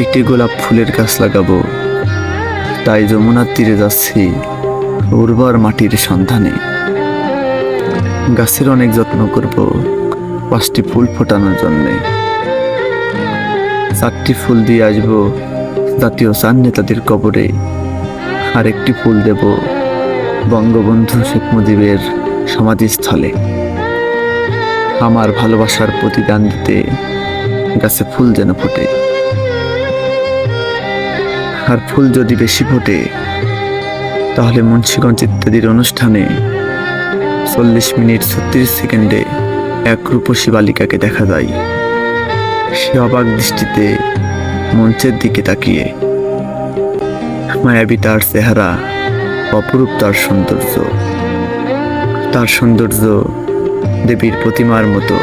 একটি গোলাপ ফুলের গাছ লাগাবো, তাই যমুনার তীরে যাচ্ছি উর্বর মাটির সন্ধানে। গাছের অনেক যত্ন করব 5টি ফুল ফোটানোর জন্যে। 4টি ফুল দিয়ে আসবো জাতীয় চার নেতাদের কবরে, আর একটি ফুল দেব বঙ্গবন্ধু শেখ মুজিবের সমাধিস্থলে। আমার ভালোবাসার প্রতিদান দিতে গাছে ফুল যেন ফোটে, আর ফুল যদি বেশি ফোটে তাহলে মুন্সিগঞ্জ ইত্যাদির অনুষ্ঠানে 40 মিনিট 36 সেকেন্ডে এক রূপসী বালিকাকে দেখা যায়। সে অবাক দৃষ্টিতে মঞ্চের দিকে তাকিয়ে। মায়াবী তার চেহারা, অপরূপ তার সৌন্দর্য। তার সৌন্দর্য দেবীর প্রতিমার মতো,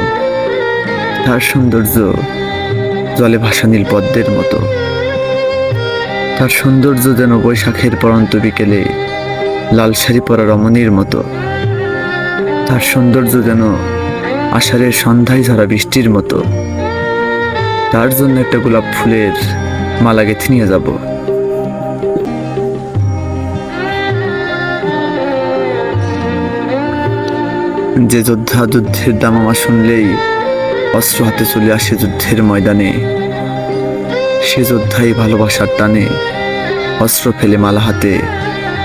তার সৌন্দর্য জলে ভাসা নীল পদ্মের মতো। তার সৌন্দর্য যেন বৈশাখের পরন্ত বিকেলে লাল শাড়ি পরা রমণীর মতো। তার সৌন্দর্য যেন আষাঢ়ের সন্ধ্যায় ঝরা বৃষ্টির মতো। তার জন্য একটা গোলাপ ফুলের মালা গেঁথে নিয়ে যাব। যে যোদ্ধা যুদ্ধের দামামা শুনলেই অস্ত্র হাতে চলে আসে যুদ্ধের ময়দানে, সে যোদ্ধাই ভালোবাসার টানে অস্ত্র ফেলে মালা হাতে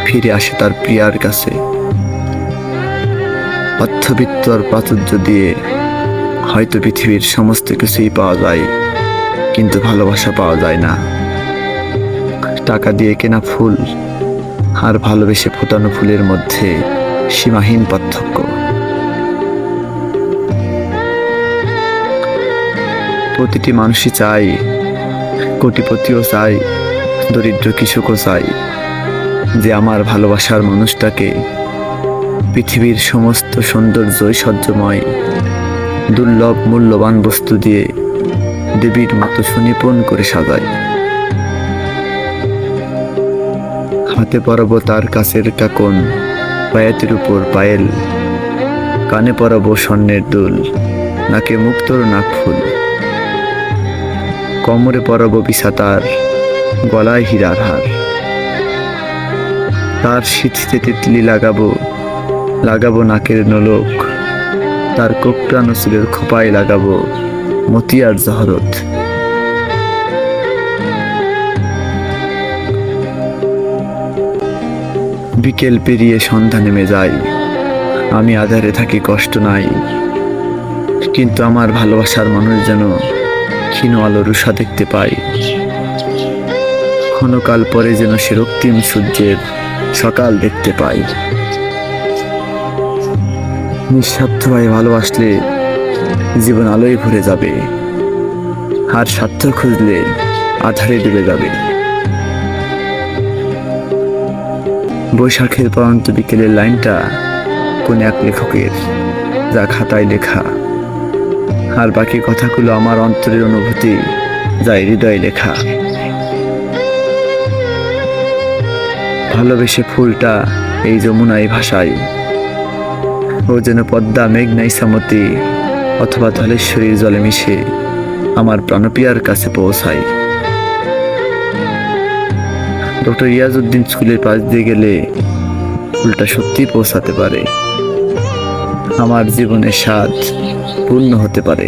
ফিরে আসে তার প্রিয়ার কাছে। অর্থবিত্ত আর প্রাচুর্য দিয়ে হয়তো পৃথিবীর সমস্ত কিছুই পাওয়া যায়, কিন্তু ভালোবাসা পাওয়া যায় না। টাকা দিয়ে কেনা ফুল আর ভালোবেসে ফোটানো ফুলের মধ্যে সীমাহীন পার্থক্য। প্রতিটি মানুষই চাই, কোটিপতিও চাই, দরিদ্র কৃষকও চাই, যে আমার ভালোবাসার মানুষটাকে পৃথিবীর সমস্ত সৌন্দর্য ঐশ্বর্যময় দুর্লভ মূল্যবান বস্তু দিয়ে দেবীর মতো সুনিপুণ করে সাজায়। হাতে পরাবো তার কাছের কাকন, পায়াতের উপর পায়েল, কানে পরাবো স্বর্ণের দুল, নাকে মুক্তোর নাকফুল, কোমরে পরাবো বিছাতার, গলায় হীরার হার। তার সিঁথিতে তিতলি লাগাবো নাকের নোলক, তার কোকড়ানো চুলের খোপায় লাগাবো মতিয়ার জহরত। বিকেল পেরিয়ে সন্ধ্যা নেমে যায়, আমি আধারে থাকি, কষ্ট নাই, কিন্তু আমার ভালোবাসার মানুষ যেন ক্ষীণ আলোর উষা দেখতে পাই। ক্ষণকাল পরে যেন সে রক্তিম সূর্যের সকাল দেখতে পাই। নিঃস্বার্থভাবে ভালোবাসলে জীবন আলোয় ভরে যাবে, আর স্বার্থ খুঁজলে আধারে ডুবে যাবে। বৈশাখের পরন্ত বিকেলের লাইনটা কোন এক লেখকের, যা খাতায় লেখা, আর বাকি কথাগুলো আমার অন্তরের অনুভূতি, যা হৃদয়ে লেখা। ভালোবেসে ফুলটা এই যমুনায় ভাসাই, ও যেন পদ্মা, মেঘনা, ইছামতি অথবা ধলেশ্বরীর জলে মিশে আমার প্রাণপ্রিয়ার কাছে পৌঁছাই। ডক্টর ইয়াজউদ্দিন স্কুলের পাশ দিয়ে গেলে ফুলটা সত্যি পৌঁছাতে পারে, আমার জীবনের স্বাদ পূর্ণ হতে পারে।